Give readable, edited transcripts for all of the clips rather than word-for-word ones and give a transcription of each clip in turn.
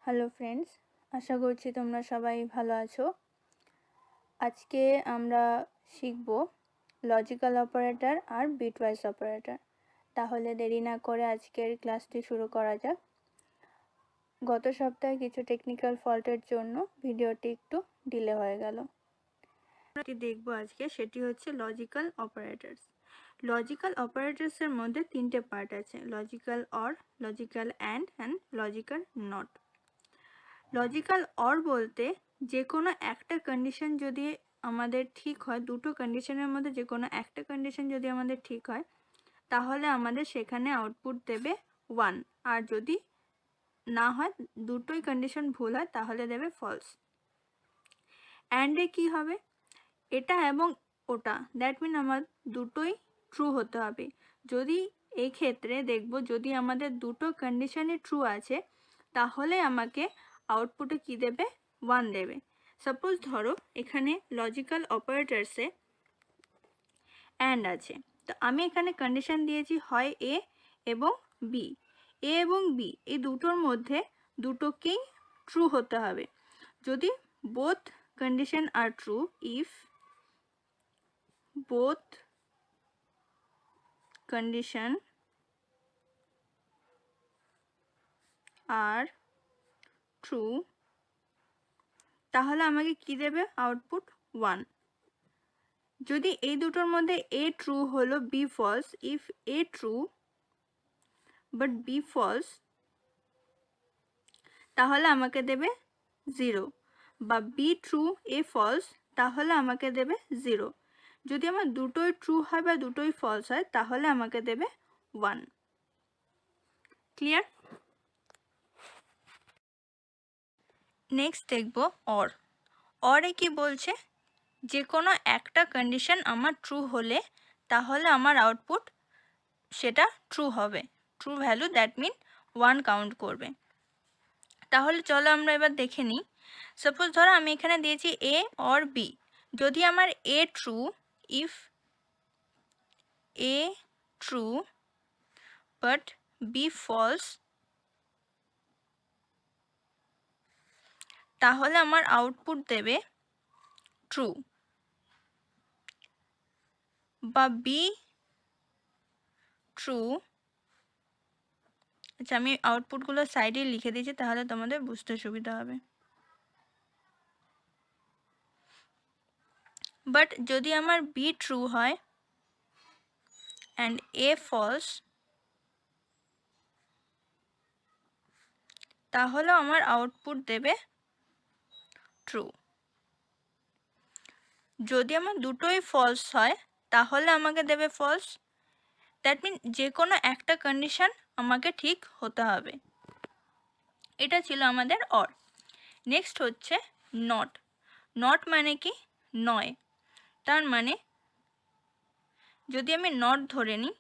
Hello friends, আশা করছি তোমরা সবাই ভালো আছো। আজকে আমরা শিখব লজিক্যাল অপারেটর আর বিটওয়াইজ অপারেটর। তাহলে দেরি না করে আজকের ক্লাসটি শুরু করা যাক। গত সপ্তাহে কিছু টেকনিক্যাল ফল্টের জন্য ভিডিওটি একটু ডিলে হয়ে গেল। দেখব আজকে সেটি হচ্ছে লজিক্যাল অপারেটরস। লজিক্যাল অপারেটরসের মধ্যে তিনটে পার্ট আছে: logical or, logical and logical not. Logical or বলতে যে কোনো একটা কন্ডিশন যদি আমাদের ঠিক হয়, দুটো কন্ডিশনের মধ্যে যে কোনো একটা কন্ডিশন যদি আমাদের ঠিক হয়, তাহলে আমাদের সেখানে আউটপুট দেবে 1, আর যদি না হয়, দুটোই কন্ডিশন ভুল হয়, তাহলে দেবে ফলস। অ্যান্ডে কি হবে? এটা এবং ওটা, দ্যাট মিন আমার দুটোই ট্রু হতে হবে। যদি এই ক্ষেত্রে দেখব যদি আমাদের দুটো কন্ডিশনই ট্রু আছে, তাহলে আমাকে আউটপুটে কি দেবে? 1 দেবে। সাপোজ ধরো এখানে লজিক্যাল অপারেটরসে অ্যান্ড আছে, তো আমি এখানে কন্ডিশন দিয়েছি হয় এ এবং বি। এ এবং বি এই দুটোর মধ্যে দুটোকেই ট্রু হতে হবে। যদি both condition are true, if both condition are true, তাহলে আমাকে কি দেবে? আউটপুট 1। যদি এই দুটোর মধ্যে এ ট্রু হলো B false, if A true but B false, তাহলে আমাকে দেবে 0, বা বি ট্রু এ ফলস, তাহলে আমাকে দেবে 0। যদি আমার দুটোই ট্রু হয় বা দুটোই ফলস হয়, তাহলে আমাকে দেবে 1। ক্লিয়ার? নেক্সট দেখব অর। অরে কি বলছে? যে কোনো একটা কন্ডিশন আমার ট্রু হলে তাহলে আমার আউটপুট সেটা ট্রু হবে, true value, that mean 1 count করবে। তাহলে চলো আমরা এবার দেখে নিই। সাপোজ ধরো আমি এখানে দিয়েছি এ অর বি। যদি আমার A true, if A true but B false, তাহলে আমার আউটপুট দেবে ট্রু। বা বি ট্রু, আচ্ছা আমি আউটপুটগুলো সাইডে লিখে দিয়েছি তাহলে তোমাদের বুঝতে সুবিধা হবে। বাট যদি আমার বি ট্রু হয় অ্যান্ড এ ফলস, তাহলে আমার আউটপুট দেবে ট্রু। যদি আমার দুটোই ফলস হয়, তাহলে আমাকে দেবে ফলস। দ্যাট মিন যে কোনো একটা কন্ডিশন আমাকে ঠিক হতে হবে। এটা ছিল আমাদের অর। নেক্সট হচ্ছে নট। নট মানে কি? নয়। তার মানে যদি আমি নট ধরে নিই,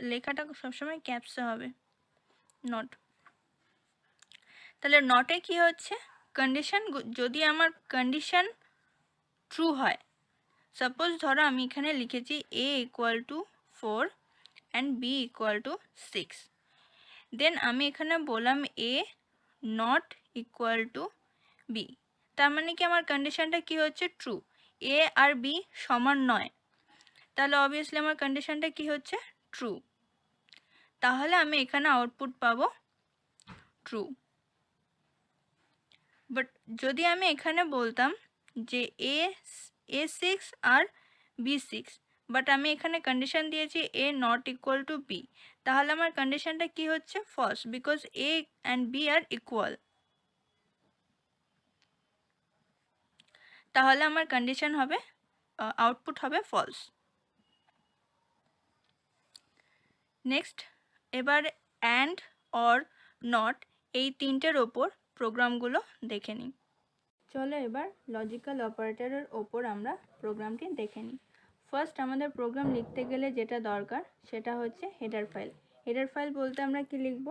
লেখাটা সবসময় ক্যাপসে হবে, নট। তাহলে নটে কি হচ্ছে? কন্ডিশন, যদি আমার কন্ডিশন ট্রু হয়, সাপোজ ধরো আমি এখানে লিখেছি a equal to 4 and B equal to 6, then আমি এখানে বললাম a not equal to B, তার মানে কি আমার কন্ডিশনটা কি হচ্ছে? ট্রু। a আর b সমান নয়, তাহলে অবভিয়াসলি আমার কন্ডিশনটা কি হচ্ছে? ট্রু। তাহলে আমি এখানে আউটপুট পাবো ট্রু। বাট যদি আমি এখানে বলতাম যে a6 আর b6, বাট আমি এখানে কন্ডিশন দিয়েছি a not equal to b, তাহলে আমার কন্ডিশনটা কি হচ্ছে? False, because a and b are equal. তাহলে আমার কন্ডিশন হবে, আউটপুট হবে ফলস। নেক্সট এবার অ্যান্ড, অর, নট এই তিনটের ওপর প্রোগ্রামগুলো দেখে নিই। চলো এবার লজিক্যাল অপারেটরের ওপর আমরা প্রোগ্রামটি দেখে নিই। ফার্স্ট আমাদের প্রোগ্রাম লিখতে গেলে যেটা দরকার সেটা হচ্ছে হেডার ফাইল। হেডার ফাইল বলতে আমরা কি লিখব?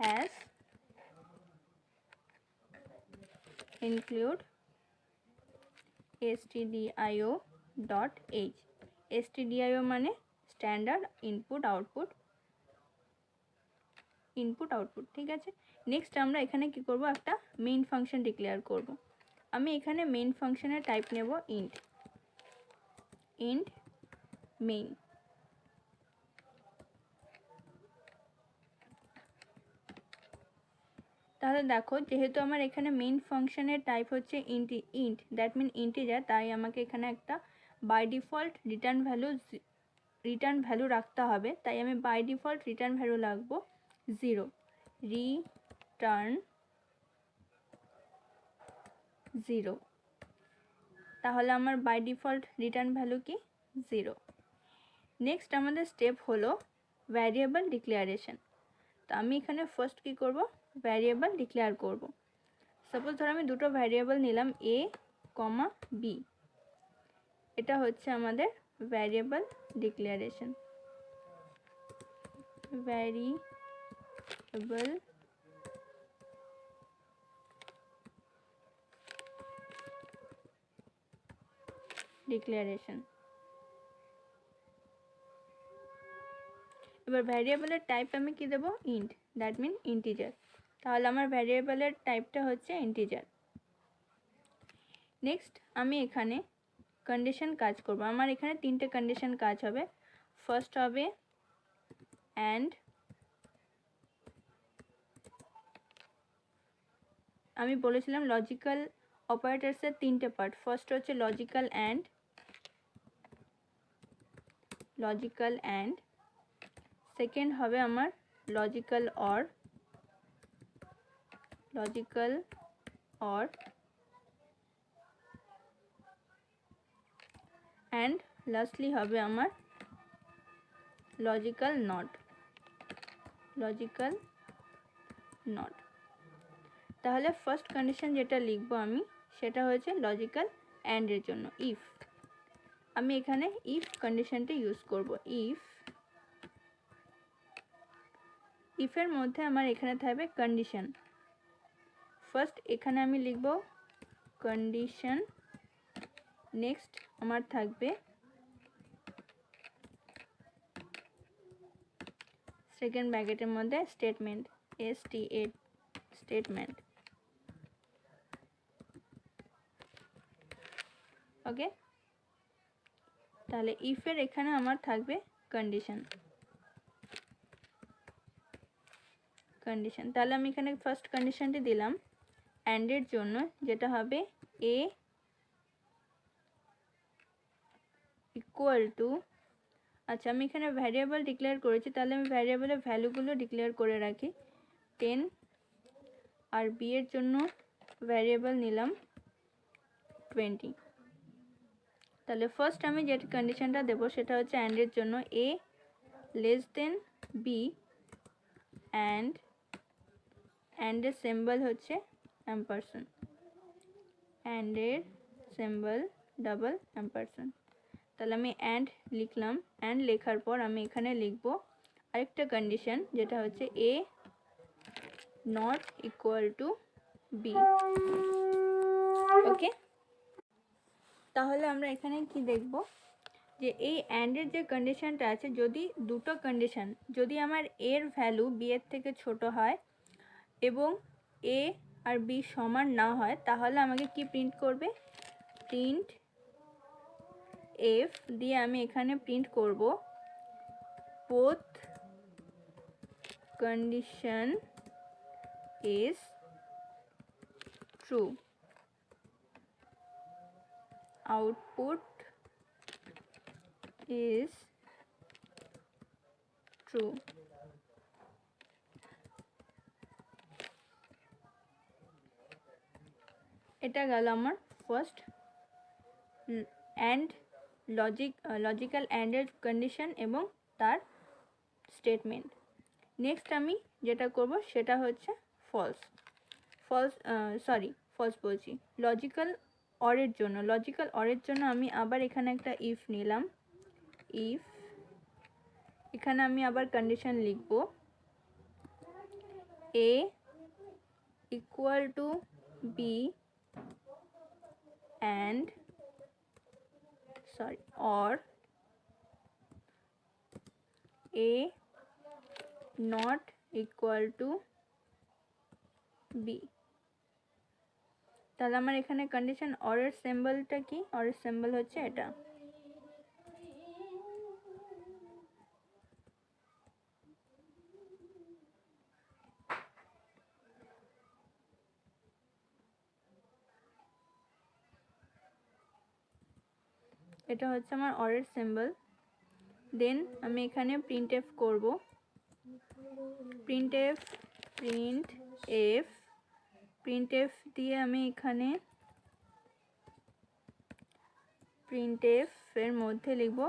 Hash include stdio.h। stdio মানে standard input output input output, ঠিক আছে। নেক্সট আমরা এখানে কি করব, একটা মেইন ফাংশন ডিক্লেয়ার করব। আমি এখানে মেইন ফাংশনের টাইপ নেব ইন্ট মেইন। তাহলে দেখো, যেহেতু আমার এখানে মেইন ফাংশনের টাইপ হচ্ছে ইন্ট, দ্যাট মিন ইন্টিজার, তাই আমাকে এখানে একটা বাই ডিফল্ট রিটার্ন ভ্যালু রাখতে হবে। তাই আমি বাই ডিফল্ট রিটার্ন ভ্যালু রাখবো 0, রিটার্ন 0। তাহলে আমার বাই ডিফল্ট রিটার্ন ভ্যালু কি 0। নেক্সট আমাদের স্টেপ হলো ভ্যারিয়েবল ডিক্লারেশন। তো আমি এখানে ফার্স্ট কি করব, ভ্যারিয়েবল ডিক্লেয়ার করব। সাপোজ ধরো আমি দুটো ভ্যারিয়েবল নিলাম a, b। এটা হচ্ছে আমাদের ভ্যারিয়েবল ডিক্লারেশন। Variable declaration. এবার ভ্যারিয়েবলের টাইপ আমি কি দেব, ইন্ট, দ্যাট মিন ইন্টিজার। তাহলে আমার ভ্যারিয়েবলের টাইপটা হচ্ছে ইন্টিজার। নেক্সট আমি এখানে কন্ডিশন কাজ করব। আমার এখানে তিনটে কন্ডিশন কাজ হবে। ফার্স্ট হবে অ্যান্ড, আমি বলেছিলাম লজিক্যাল অপারেটরসের তিনটে পার্ট। ফার্স্ট হচ্ছে লজিক্যাল অ্যান্ড, সেকেন্ড হবে আমার লজিক্যাল অর, অ্যান্ড লাস্টলি হবে আমার লজিক্যাল নট। তাহলে ফার্স্ট কন্ডিশন যেটা লিখব আমি, সেটা হচ্ছে লজিক্যাল অ্যান্ডের জন্য ইফ। আমি এখানে ইফ কন্ডিশনটা ইউজ করব। ইফের মধ্যে আমার এখানে থাকবে কন্ডিশন। ফার্স্ট এখানে আমি লিখব কন্ডিশন, নেক্সট আমার থাকবে সেকেন্ড ব্র্যাকেটের মধ্যে স্টেটমেন্ট, স্টেটমেন্ট। ওকে, তাহলে ইফের এখানে আমার থাকবে কন্ডিশন। তাহলে আমি এখানে ফার্স্ট কন্ডিশনটি দিলাম অ্যান্ডের জন্য, যেটা হবে a ইকুয়াল টু, আচ্ছা আমি এখানে ভ্যারিয়েবল ডিক্লেয়ার করেছি, তাহলে আমি ভ্যারিয়েবলের ভ্যালুগুলো ডিক্লেয়ার করে রাখি। 10 আর b এর জন্য ভ্যারিয়েবল নিলাম 20। তাহলে ফার্স্ট আমি যে কন্ডিশনটা দেবো সেটা হচ্ছে অ্যান্ডের জন্য a লেস দেন b, অ্যান্ডের সিম্বল হচ্ছে অ্যাম্পারসেন্ড, অ্যান্ডের সিম্বল ডাবল অ্যাম্পারসেন্ড। তাহলে আমি অ্যান্ড লিখলাম। অ্যান্ড লেখার পর আমি এখানে লিখব আরেকটা কন্ডিশন, যেটা হচ্ছে a not equal to b। ওকে, তাহলে আমরা এখানে কি দেখব, যে এই অ্যান্ডের যে কন্ডিশনটা আছে, যদি দুটো কন্ডিশন, যদি আমার এর ভ্যালু বি এর থেকে ছোট হয় এবং এ আর বি সমান না হয়, তাহলে আমাকে কি প্রিন্ট করবে, প্রিন্ট এফ দিয়ে আমি এখানে প্রিন্ট করব both condition is true, output is true. এটা গেল আমার ফার্স্ট অ্যান্ড লজিক্যাল অ্যান্ডের কন্ডিশন এবং তার স্টেটমেন্ট। নেক্সট আমি যেটা করব সেটা হচ্ছে ফলস বলছি, লজিক্যাল অরের জন্য আমি আবার এখানে একটা ইফ নিলাম। এখানে আমি আবার কন্ডিশন লিখব a equal to b and or a not equal to B. তাহলে আমার এখানে কন্ডিশন অরের সিম্বলটা কি? অরের সিম্বল হচ্ছে এটা। এটা হচ্ছে আমার অরের সিম্বল। দেন আমি এখানে প্রিন্ট এফ করবো। প্রিন্ট এফ দিয়ে আমি এখানে প্রিন্ট এফ এর মধ্যে লিখব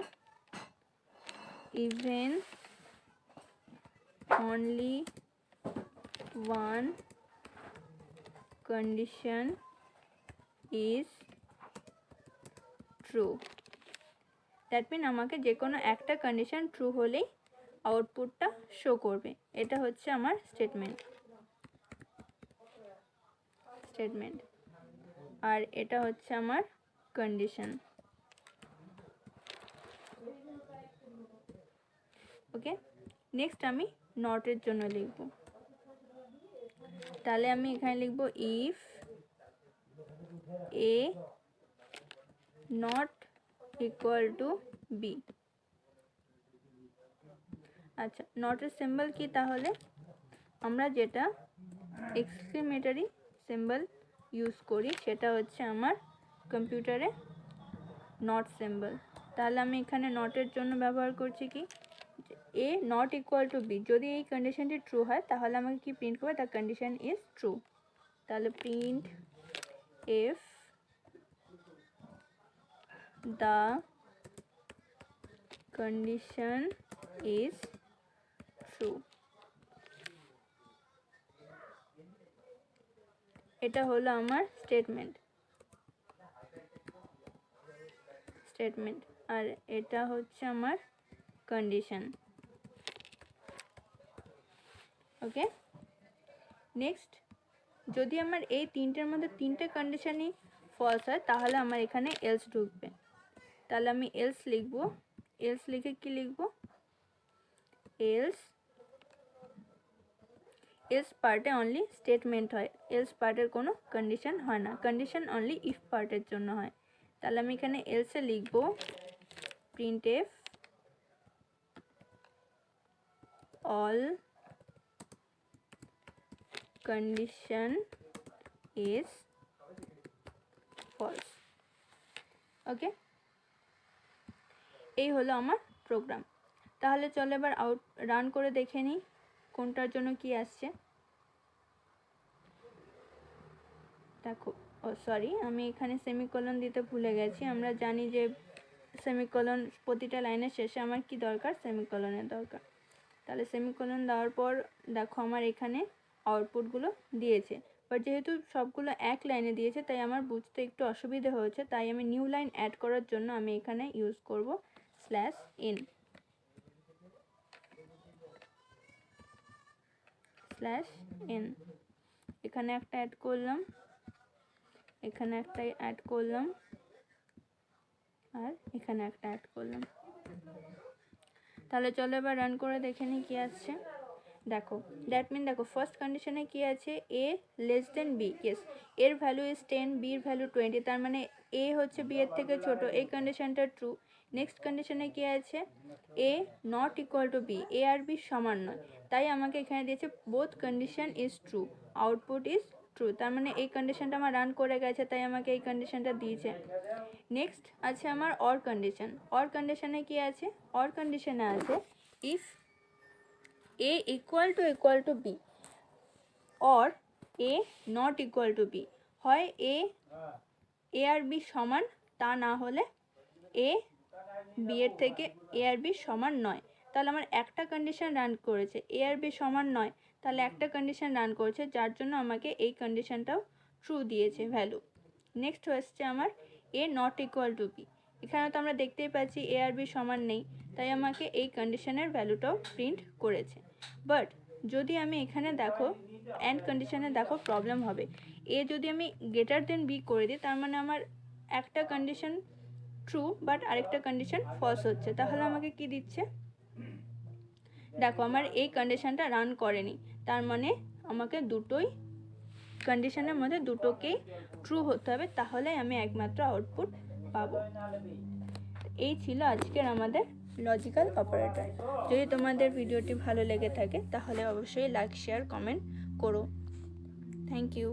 even only one condition is true. That mean আমাকে যে কোনো একটা কন্ডিশন ট্রু হলেই আউটপুটটা শো করবে। এটা হচ্ছে আমার স্টেটমেন্ট। আর এটা হচ্ছে আমার কন্ডিশন। ওকে, নেক্সট আমি নটের জন্য লিখব। তাহলে আমি এখানে লিখব if A not equal to B. আচ্ছা, নটের সিম্বল কি? তাহলে আমরা যেটা এক্সক্লেমেটরি সিম্বল ইউজ করি সেটা হচ্ছে আমার কম্পিউটারে নট সিম্বল। তাহলে আমি এখানে নটের জন্য ব্যবহার করছি কি, এ নট ইকুয়াল টু বি। যদি এই কন্ডিশনটি ট্রু হয় তাহলে আমাকে কি প্রিন্ট করবে? The condition is true. তাহলে printf the condition is true. এটা হলো আমার স্টেটমেন্ট। আর এটা হচ্ছে আমার কন্ডিশন। ওকে, নেক্সট যদি আমার এই তিনটের মধ্যে তিনটে কন্ডিশনই ফলস হয় তাহলে আমার এখানে এলস ঢুকবে। তাহলে আমি এলস লিখব। এলস লিখে কি লিখব? এলস পার্টে অনলি স্টেটমেন্ট হয়, এলস পার্টের কোনো কন্ডিশন হয় না। কন্ডিশন অনলি ইফ পার্টের জন্য হয়। তাহলে আমি এখানে এলসে লিখব printf all condition is false. Okay, এই হলো আমার প্রোগ্রাম। তাহলে চলো এবার রান করে দেখে নিই কোনটার জন্য কি আসছে। দেখো, সরি, আমি এখানে সেমিকোলন দিতে ভুলে গেছি। আমরা জানি যে সেমিকোলন প্রতিটা লাইনের শেষে আমার কি দরকার? সেমিকোলনের দরকার। তাহলে সেমিকোলন দেওয়ার পর দেখো আমার এখানে আউটপুটগুলো দিয়েছে। বাট যেহেতু সবগুলো এক লাইনে দিয়েছে তাই আমার বুঝতে একটু অসুবিধা হয়েছে। তাই আমি নিউ লাইন অ্যাড করার জন্য আমি এখানে ইউজ করব /n। এখানে একটা অ্যাড করলাম, এখানে একটা অ্যাড করলাম, আর এখানে একটা অ্যাড করলাম। তাহলে চলো এবার রান করে দেখে নিই কি আসছে। দেখো, দ্যাট মিন দেখো ফার্স্ট কন্ডিশনে কি আছে? এ লেস দেন বি। ইয়েস, এর ভ্যালু ইজ 10, বির ভ্যালু 20। তার মানে এ হচ্ছে বি এর থেকে ছোট। এই কন্ডিশনটা ট্রু। নেক্সট কন্ডিশনে কি আছে? A not equal to B, A আর বি সমান নয়। তাই আমাকে এখানে দিয়েছে both condition is true, output is true. তার মানে এই কন্ডিশনটা আমার রান করে গেছে, তাই আমাকে এই কন্ডিশনটা দিয়েছে। নেক্সট আছে আমার অর কন্ডিশন। অর কন্ডিশনে কি আছে? অর কন্ডিশনে আছে if a equal to b or a not equal to b। হয় a আর b সমান, তা না হলে a b এর থেকে a আর b সমান নয়। তাহলে আমার একটা কন্ডিশন রান করেছে, a আর b সমান নয়, তাহলে একটা কন্ডিশন রান করেছে, যার জন্য আমাকে এই কন্ডিশনটাও ট্রু দিয়েছে ভ্যালু। নেক্সট হচ্ছে আমার a not equal to b। এখানে তো আমরা দেখতেই পাচ্ছি a আর b সমান নেই, তাই আমাকে এই কন্ডিশনের ভ্যালুটাও প্রিন্ট করেছে। বাট যদি আমি এখানে দেখো অ্যান্ড কন্ডিশনে দেখো প্রবলেম হবে। এ যদি আমি গ্রেটার দেন বি করে দিই তার মানে আমার একটা কন্ডিশন ট্রু বাট আরেকটা কন্ডিশন ফলস হচ্ছে। তাহলে আমাকে কি দিচ্ছে? দেখো আমার এই কন্ডিশনটা রান করেনি, তার মানে আমাকে দুটোই কন্ডিশনের মধ্যে দুটোকেই ট্রু হতে হবে, তাহলে আমি একমাত্র আউটপুট পাবো। এই ছিল আজকের আমাদের লজিক্যাল অপারেটর। যদি তোমাদের ভিডিওটি ভালো লেগে থাকে তাহলে অবশ্যই লাইক, শেয়ার, কমেন্ট করো। Thank you.